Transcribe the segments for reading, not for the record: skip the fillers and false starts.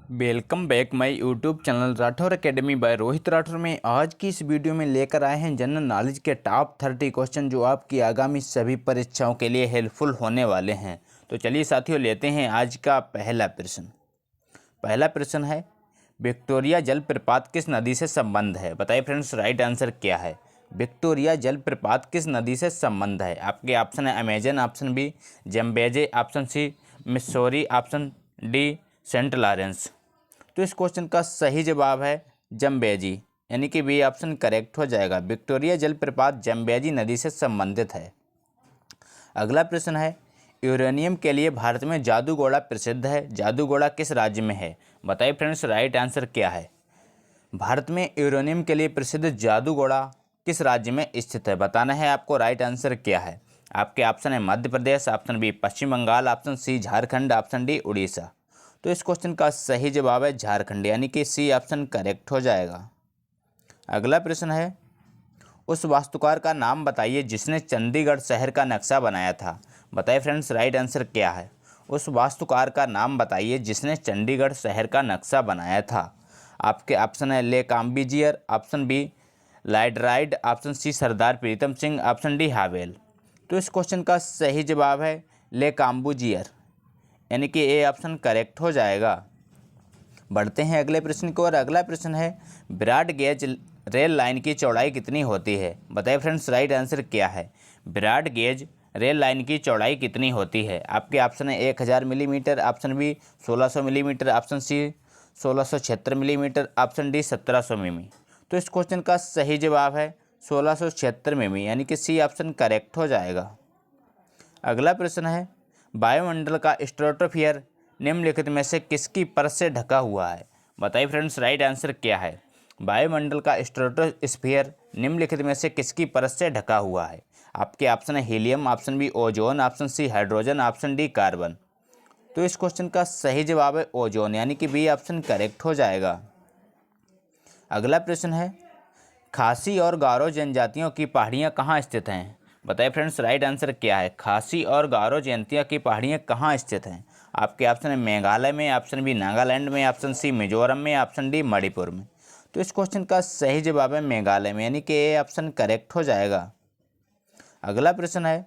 Welcome back my YouTube channel Rathore academy by Rohit Rathore में आज की इस वीडियो में लेकर आए हैं जनरल नॉलेज के टॉप 30 क्वेश्चन जो आपकी आगामी सभी परीक्षाओं के लिए हेल्पफुल होने वाले हैं। तो चलिए साथियों लेते हैं आज का पहला प्रश्न। पहला प्रश्न है, विक्टोरिया जलप्रपात किस नदी से संबंध है? बताइए फ्रेंड्स, राइट आंसर क्या है? विक्टोरिया जलप्रपात किस नदी से संबंध है? आपके ऑप्शन है Amazon, option B Zambezi, option C Missouri, option D Saint Lawrence. तो इस क्वेश्चन का सही जवाब है जम्बेजी, यानी कि बी ऑप्शन करेक्ट हो जाएगा। विक्टोरिया जलप्रपात जम्बेजी नदी से संबंधित है। अगला प्रश्न है, यूरेनियम के लिए भारत में जादूगोड़ा प्रसिद्ध है। जादूगोड़ा किस राज्य में है? बताइए फ्रेंड्स, राइट आंसर क्या है? भारत में यूरेनियम के लिए प्रसिद्ध जादूगोड़ा किस राज्य में स्थित है? बताना है आपको। राइट आंसर क्या है? आपके ऑप्शन है Madhya Pradesh, option B Paschim Bengal, option C Jharkhand, option D Orissa. तो इस क्वेश्चन का सही जवाब है झारखंड, यानी कि सी ऑप्शन करेक्ट हो जाएगा। अगला प्रश्न है, उस वास्तुकार का नाम बताइए जिसने चंडीगढ़ शहर का नक्शा बनाया था। बताइए फ्रेंड्स, राइट आंसर क्या है? उस वास्तुकार का नाम बताइए जिसने चंडीगढ़ शहर का नक्शा बनाया था। आपके ऑप्शन है ले कॉम्बुजियर, ऑप्शन बी लाइडराइड, ऑप्शन सी सरदार Pritam Singh, option D Howell. तो इस क्वेश्चन का सही जवाब है ले कॉम्बुजियर, यानी कि ए ऑप्शन करेक्ट हो जाएगा। बढ़ते हैं अगले प्रश्न की ओर। अगला प्रश्न है, ब्रॉड गेज रेल लाइन की चौड़ाई कितनी होती है? बताइए फ्रेंड्स, राइट आंसर क्या है? ब्रॉड गेज रेल लाइन की चौड़ाई कितनी होती है? आपके ऑप्शन है 1000 millimetre, option B 1600 millimetre, option C 1676 millimetre, option D 1700 मिमी। तो इस क्वेश्चन का सही जवाब है 1676 मिमी, यानी कि सी ऑप्शन करेक्ट हो जाएगा। अगला प्रश्न है, वायुमंडल का स्ट्रेटोस्फीयर निम्नलिखित में से किसकी परत से ढका हुआ है? बताइए फ्रेंड्स, राइट आंसर क्या है? वायुमंडल का स्ट्रेटोस्फीयर निम्नलिखित में से किसकी परत से ढका हुआ है? आपके ऑप्शन है helium, option B ozone, option C hydrogen, option D carbon. तो इस क्वेश्चन का सही जवाब है ओजोन, यानी कि बी ऑप्शन करेक्ट हो जाएगा। अगला प्रश्न है, खासी और गारो जनजातियों की पहाड़ियाँ कहाँ स्थित हैं? बताइए फ्रेंड्स, राइट आंसर क्या है? खासी और गारो जनजातियों की पहाड़ियाँ कहाँ स्थित हैं? आपके ऑप्शन है मेघालय में, ऑप्शन बी नागालैंड में, ऑप्शन सी मिजोरम में, ऑप्शन डी मणिपुर में। तो इस क्वेश्चन का सही जवाब है मेघालय में, यानी कि ए ऑप्शन करेक्ट हो जाएगा। अगला प्रश्न है,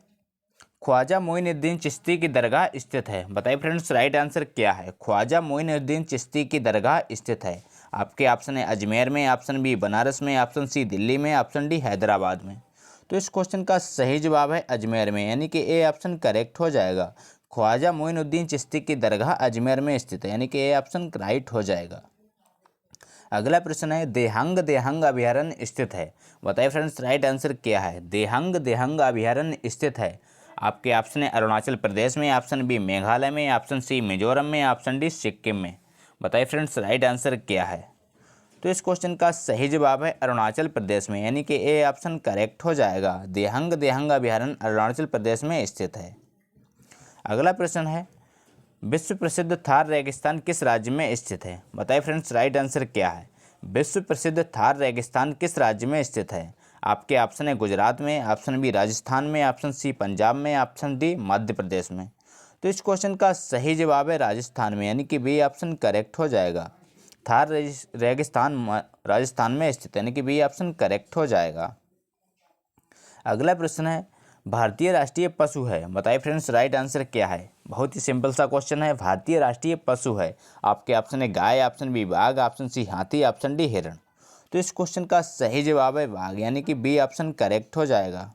ख्वाजा मोइनुद्दीन चिश्ती की दरगाह स्थित है। बताइए फ्रेंड्स, राइट आंसर क्या है? ख्वाजा मोइनुद्दीन चिश्ती की दरगाह स्थित है। आपके ऑप्शन है अजमेर में, ऑप्शन बी बनारस में, ऑप्शन सी दिल्ली में, ऑप्शन डी हैदराबाद में। तो इस क्वेश्चन का सही जवाब है अजमेर में, यानी कि ए ऑप्शन करेक्ट हो जाएगा। ख्वाजा मोइनुद्दीन चिश्ती की दरगाह अजमेर में स्थित है, यानी कि ए ऑप्शन राइट हो जाएगा। अगला प्रश्न है, देहंग देहंग अभयारण्य स्थित है। बताइए फ्रेंड्स, राइट आंसर क्या है? देहंग देहंग अभयारण्य स्थित है। आपके ऑप्शन है अरुणाचल प्रदेश में, ऑप्शन बी मेघालय में, ऑप्शन सी मिजोरम में, ऑप्शन डी सिक्किम में। बताइए फ्रेंड्स, राइट आंसर क्या है? तो इस क्वेश्चन का सही जवाब है अरुणाचल प्रदेश में, यानी कि ए ऑप्शन करेक्ट हो जाएगा। देहंग देहंग अभयारण्य अरुणाचल प्रदेश में स्थित है। अगला प्रश्न है, विश्व प्रसिद्ध थार रेगिस्तान किस राज्य में स्थित है? बताइए फ्रेंड्स, राइट आंसर क्या है? विश्व प्रसिद्ध थार रेगिस्तान किस राज्य में स्थित है? आपके ऑप्शन है गुजरात में, ऑप्शन बी राजस्थान में, ऑप्शन सी पंजाब में, ऑप्शन डी मध्य प्रदेश में। तो इस क्वेश्चन का सही जवाब है राजस्थान में, यानी कि बी ऑप्शन करेक्ट हो जाएगा। थार रेगिस्तान राजस्थान में स्थित है, यानी कि बी ऑप्शन करेक्ट हो जाएगा। अगला प्रश्न है, भारतीय राष्ट्रीय पशु है। बताइए फ्रेंड्स, राइट आंसर क्या है? बहुत ही सिंपल सा क्वेश्चन है। भारतीय राष्ट्रीय पशु है। आपके ऑप्शन है गाय, ऑप्शन बी बाघ, ऑप्शन सी हाथी, ऑप्शन डी हिरण। तो इस क्वेश्चन का सही जवाब है बाघ, यानी कि बी ऑप्शन करेक्ट हो जाएगा।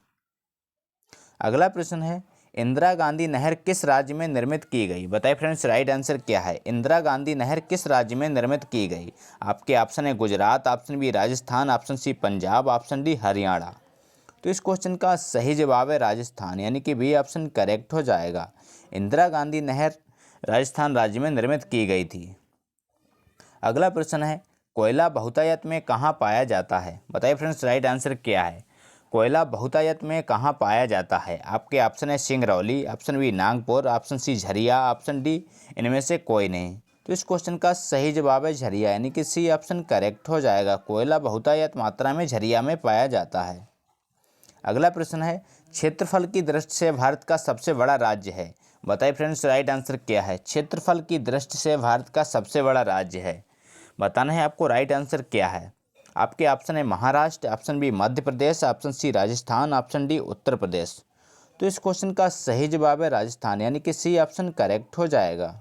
अगला प्रश्न है, इंदिरा गांधी नहर किस राज्य में निर्मित की गई? बताइए फ्रेंड्स, राइट आंसर क्या है? इंदिरा गांधी नहर किस राज्य में निर्मित की गई? आपके ऑप्शन है Gujarat, option B Rajasthan, option C Punjab, option D Haryana. तो इस क्वेश्चन का सही जवाब है राजस्थान, यानी कि बी ऑप्शन करेक्ट हो जाएगा। इंदिरा गांधी नहर राजस्थान राज्य में निर्मित की गई थी। अगला प्रश्न है, कोयला बहुतायत में कहाँ पाया जाता है? बताइए फ्रेंड्स, राइट आंसर क्या है? कोयला बहुतायत में कहाँ पाया जाता है? आपके ऑप्शन है Singrauli, option B Nagpur, option C Jharia, option D इनमें से कोई नहीं। तो इस क्वेश्चन का सही जवाब है झरिया, यानी कि सी ऑप्शन करेक्ट हो जाएगा। कोयला बहुतायत मात्रा में झरिया में पाया जाता है। अगला प्रश्न है, क्षेत्रफल की दृष्टि से भारत का सबसे बड़ा राज्य है। बताइए फ्रेंड्स राइट आंसर क्या है। क्षेत्रफल की दृष्टि से भारत का सबसे बड़ा राज्य है। बताना है आपको राइट आंसर क्या है। आपके ऑप्शन है Maharashtra, option B Madhya Pradesh, option C Rajasthan, option D Uttar Pradesh. तो इस क्वेश्चन का सही जवाब है राजस्थान, यानी कि सी ऑप्शन करेक्ट हो जाएगा।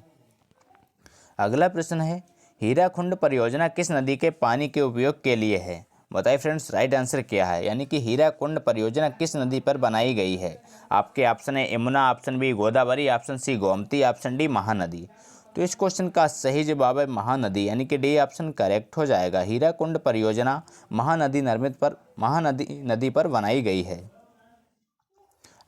अगला प्रश्न है हीराकुंड परियोजना किस नदी के पानी के उपयोग के लिए है। बताइए फ्रेंड्स राइट आंसर क्या है, यानी कि हीराकुंड परियोजना किस नदी पर बनाई गई है। आपके ऑप्शन है Yamuna, option B Godavari, option C Gomti, option D Mahanadi. तो इस क्वेश्चन का सही जवाब है महानदी, यानी कि डी ऑप्शन करेक्ट हो जाएगा। हीराकुंड परियोजना महानदी नदी पर बनाई गई है।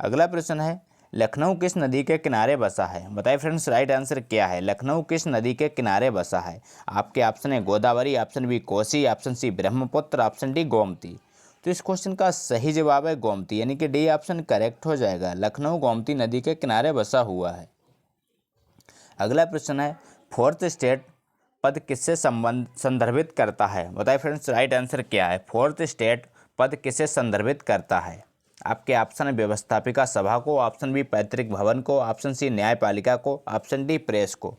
अगला प्रश्न है लखनऊ किस नदी के किनारे बसा है। बताइए फ्रेंड्स राइट आंसर क्या है। लखनऊ किस नदी के किनारे बसा है। आपके ऑप्शन है Godavari, option B Kosi, option C Brahmaputra, option D Gomti. तो इस क्वेश्चन का सही जवाब है गोमती, यानी कि डी ऑप्शन करेक्ट हो जाएगा। लखनऊ गोमती नदी के किनारे बसा हुआ है। अगला प्रश्न है फोर्थ स्टेट पद किससे संदर्भित करता है। बताइए फ्रेंड्स राइट आंसर क्या है। फोर्थ स्टेट पद किससे संदर्भित करता है। आपके ऑप्शन है व्यवस्थापिका सभा को, ऑप्शन बी पैतृक भवन को, ऑप्शन सी न्यायपालिका को, ऑप्शन डी प्रेस को।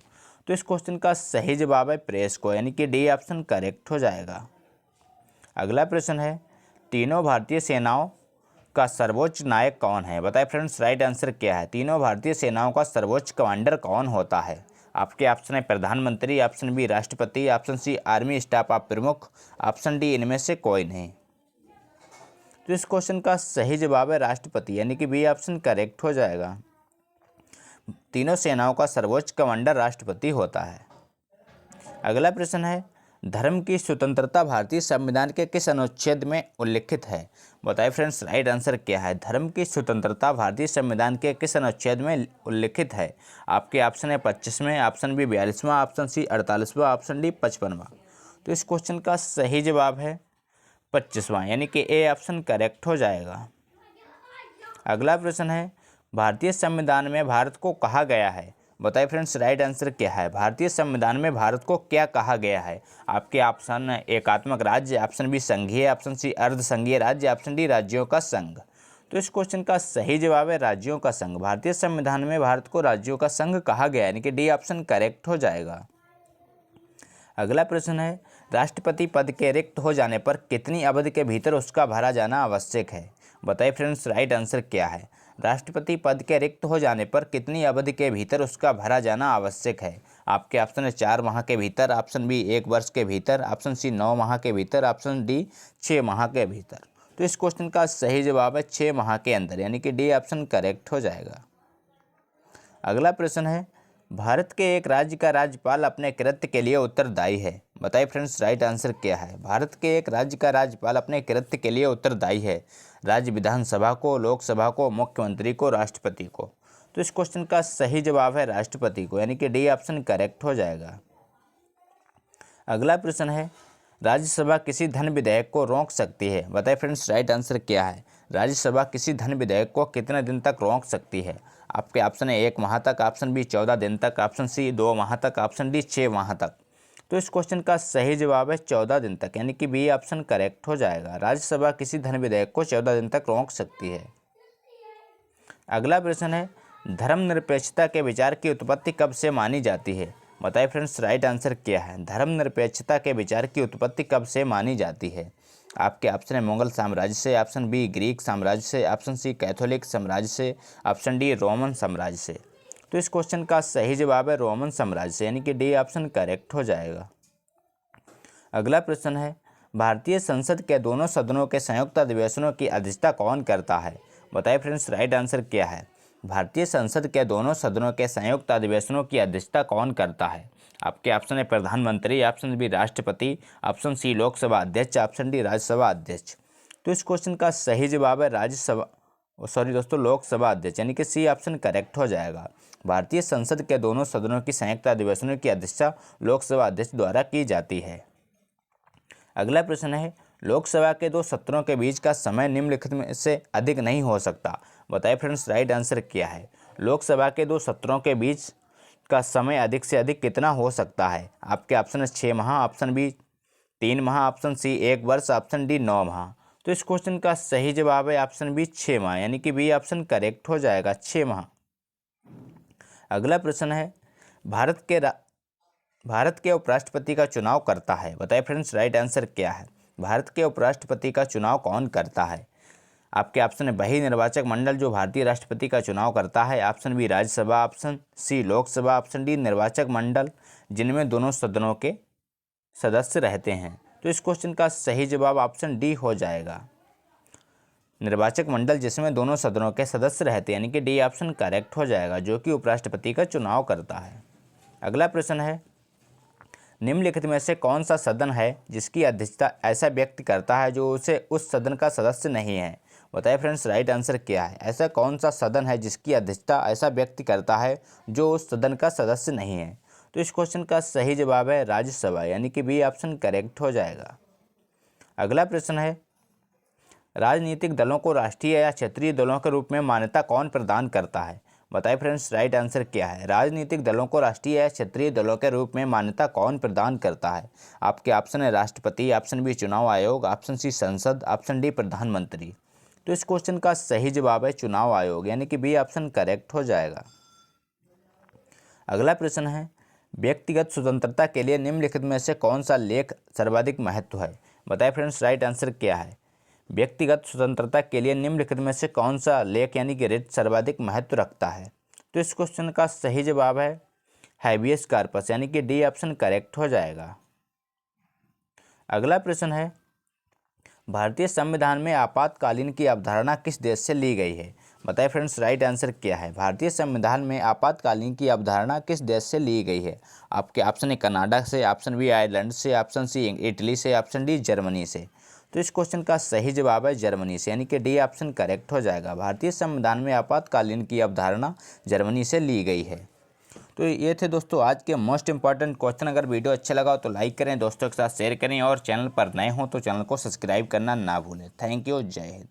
तो इस क्वेश्चन का सही जवाब है प्रेस को, यानी कि डी ऑप्शन करेक्ट हो जाएगा। अगला प्रश्न है तीनों भारतीय सेनाओं का सर्वोच्च नायक कौन है। बताइए फ्रेंड्स राइट आंसर क्या है। तीनों भारतीय सेनाओं का सर्वोच्च कमांडर कौन होता है। आपके ऑप्शन है प्रधानमंत्री, ऑप्शन बी राष्ट्रपति, option C army staff of प्रमुख, ऑप्शन डी इनमें से कोई नहीं। तो इस क्वेश्चन का सही जवाब है राष्ट्रपति, यानी कि बी ऑप्शन करेक्ट हो जाएगा। तीनों सेनाओं का सर्वोच्च कमांडर राष्ट्रपति होता है। अगला प्रश्न है धर्म की स्वतंत्रता भारतीय संविधान के किस अनुच्छेद में उल्लिखित है। बताइए फ्रेंड्स राइट आंसर क्या है। धर्म की स्वतंत्रता भारतीय संविधान के किस अनुच्छेद में उल्लिखित है। आपके ऑप्शन है 25वें, ऑप्शन बी 42वां, ऑप्शन सी 48वां, ऑप्शन डी 55वां। तो इस क्वेश्चन का सही जवाब है 25वां, यानी कि ए ऑप्शन करेक्ट हो जाएगा। अगला प्रश्न है भारतीय संविधान में भारत को कहा गया है। बताइए फ्रेंड्स राइट आंसर क्या है। भारतीय संविधान में भारत को क्या कहा गया है। आपके ऑप्शन एकात्मक राज्य, ऑप्शन बी संघीय, ऑप्शन सी अर्ध संघीय राज्य, ऑप्शन डी राज्यों का संघ। तो इस क्वेश्चन का सही जवाब है राज्यों का संघ। भारतीय संविधान में भारत को राज्यों का संघ कहा गया, यानी कि डी ऑप्शन करेक्ट हो जाएगा। अगला प्रश्न है राष्ट्रपति पद के रिक्त हो जाने पर कितनी अवधि के भीतर उसका भरा जाना आवश्यक है। बताइए फ्रेंड्स राइट आंसर क्या है। राष्ट्रपति पद के रिक्त हो जाने पर कितनी अवधि के भीतर उसका भरा जाना आवश्यक है। आपके ऑप्शन है 4 माह के भीतर, ऑप्शन बी 1 वर्ष के भीतर, ऑप्शन सी 9 माह के भीतर, ऑप्शन डी 6 माह के भीतर। तो इस क्वेश्चन का सही जवाब है 6 माह के अंदर, यानी कि डी ऑप्शन करेक्ट हो जाएगा। अगला प्रश्न है भारत के एक राज्य का राज्यपाल अपने कृत्य के लिए उत्तरदायी है। बताइए फ्रेंड्स राइट आंसर क्या है। भारत के एक राज्य का राज्यपाल अपने कृत्य के लिए उत्तरदायी है। राज्य विधानसभा को, लोकसभा को, मुख्यमंत्री को, राष्ट्रपति को। तो इस क्वेश्चन का सही जवाब है राष्ट्रपति को, यानी कि डी ऑप्शन करेक्ट हो जाएगा। अगला प्रश्न है राज्यसभा किसी धन विधेयक को रोक सकती है। बताइए फ्रेंड्स राइट आंसर क्या है। राज्यसभा किसी धन विधेयक को कितने दिन तक रोक सकती है। आपके ऑप्शन है 1 माह तक, ऑप्शन बी 14 दिन तक, ऑप्शन सी 2 माह तक, ऑप्शन डी 6 माह तक। तो इस क्वेश्चन का सही जवाब है 14 दिन तक, यानी कि बी ऑप्शन करेक्ट हो जाएगा। राज्यसभा किसी धन विधेयक को 14 दिन तक रोक सकती है। अगला प्रश्न है धर्मनिरपेक्षता के विचार की उत्पत्ति कब से मानी जाती है। बताइए फ्रेंड्स राइट आंसर क्या है। धर्मनिरपेक्षता के विचार की उत्पत्ति कब से मानी जाती है। आपके ऑप्शन है मुगल साम्राज्य से, ऑप्शन बी ग्रीक साम्राज्य से, ऑप्शन सी कैथोलिक साम्राज्य से, ऑप्शन डी रोमन साम्राज्य से। तो इस क्वेश्चन का सही जवाब है रोमन साम्राज्य से, यानी कि डी ऑप्शन करेक्ट हो जाएगा। अगला प्रश्न है भारतीय संसद के दोनों सदनों के संयुक्त अधिवेशनों की अध्यक्षता कौन करता है। बताइए फ्रेंड्स राइट आंसर क्या है। भारतीय संसद के दोनों सदनों के संयुक्त अधिवेशनों की अध्यक्षता कौन करता है। आपके ऑप्शन है प्रधानमंत्री, ऑप्शन बी राष्ट्रपति, ऑप्शन सी लोकसभा अध्यक्ष, ऑप्शन डी राज्यसभा अध्यक्ष। तो इस क्वेश्चन का सही जवाब है लोकसभा अध्यक्ष, यानी कि सी ऑप्शन करेक्ट हो जाएगा। भारतीय संसद के दोनों सदनों की संयुक्त अधिवेशनों की अध्यक्षता लोकसभा अध्यक्ष द्वारा की जाती है। अगला प्रश्न है लोकसभा के 2 सत्रों के बीच का समय निम्नलिखित में से अधिक नहीं हो सकता। बताइए फ्रेंड्स राइट आंसर क्या है। लोकसभा के 2 सत्रों के बीच का समय अधिक से अधिक कितना हो सकता है। आपके ऑप्शन है 6 माह, ऑप्शन बी 3 माह, ऑप्शन सी 1 वर्ष, ऑप्शन डी 9 माह। तो इस क्वेश्चन का सही जवाब है ऑप्शन बी 6 माह, यानी कि बी ऑप्शन करेक्ट हो जाएगा 6 माह। अगला प्रश्न है, भारत के उपराष्ट्रपति का चुनाव करता है। बताइए फ्रेंड्स, राइट आंसर क्या है? भारत के उपराष्ट्रपति का चुनाव कौन करता है? आपके ऑप्शन है वही निर्वाचक मंडल जो भारतीय राष्ट्रपति का चुनाव करता है, option B Rajya Sabha, option C Lok Sabha, option D निर्वाचक मंडल जिनमें दोनों सदनों के सदस्य रहते हैं। तो इस क्वेश्चन का सही जवाब ऑप्शन डी हो जाएगा, निर्वाचक मंडल जिसमें दोनों सदनों के सदस्य रहते हैं, यानी कि डी ऑप्शन करेक्ट हो जाएगा, जो कि उपराष्ट्रपति का चुनाव करता है। अगला प्रश्न है, निम्नलिखित में से कौन सा सदन है जिसकी अध्यक्षता ऐसा व्यक्ति करता है जो उस सदन का सदस्य नहीं है? बताइए फ्रेंड्स, राइट आंसर क्या है? ऐसा कौन सा सदन है जिसकी अध्यक्षता ऐसा व्यक्ति करता है जो उस सदन का सदस्य नहीं है? तो इस क्वेश्चन का सही जवाब है राज्यसभा, यानी कि बी ऑप्शन करेक्ट हो जाएगा। अगला प्रश्न है, राजनीतिक दलों को राष्ट्रीय या क्षेत्रीय दलों के रूप में मान्यता कौन प्रदान करता है? बताइए फ्रेंड्स, राइट आंसर क्या है? राजनीतिक दलों को राष्ट्रीय या क्षेत्रीय दलों के रूप में मान्यता कौन प्रदान करता है? आपके ऑप्शन है राष्ट्रपति, ऑप्शन बी चुनाव आयोग, ऑप्शन सी संसद, ऑप्शन डी प्रधानमंत्री। तो इस क्वेश्चन का सही जवाब है चुनाव आयोग, यानी कि बी ऑप्शन करेक्ट हो जाएगा। अगला प्रश्न है, व्यक्तिगत स्वतंत्रता के लिए निम्नलिखित में से कौन सा लेख सर्वाधिक महत्व है? बताइए फ्रेंड्स, राइट आंसर क्या है? व्यक्तिगत स्वतंत्रता के लिए निम्नलिखित में से कौन सा लेख यानी कि रिट सर्वाधिक महत्व रखता है? तो इस क्वेश्चन का सही जवाब है हैबियस कॉर्पस, यानी कि डी ऑप्शन करेक्ट हो जाएगा। अगला प्रश्न है, भारतीय संविधान में आपातकालीन की अवधारणा किस देश से ली गई है? बताइए फ्रेंड्स, राइट आंसर क्या है? भारतीय संविधान में आपातकालीन की अवधारणा किस देश से ली गई है? आपके ऑप्शन है कनाडा से, ऑप्शन बी आयरलैंड से, ऑप्शन सी इटली से, ऑप्शन डी जर्मनी से। तो इस क्वेश्चन का सही जवाब है जर्मनी से, यानी कि डी ऑप्शन करेक्ट हो जाएगा। भारतीय संविधान में आपातकालीन की अवधारणा जर्मनी से ली गई है। तो ये थे दोस्तों आज के मोस्ट इंपॉर्टेंट क्वेश्चन। अगर वीडियो अच्छा लगा तो लाइक करें, दोस्तों के साथ शेयर करें और चैनल पर नए हों तो चैनल को सब्सक्राइब करना ना भूलें। थैंक यू, जय हिंद।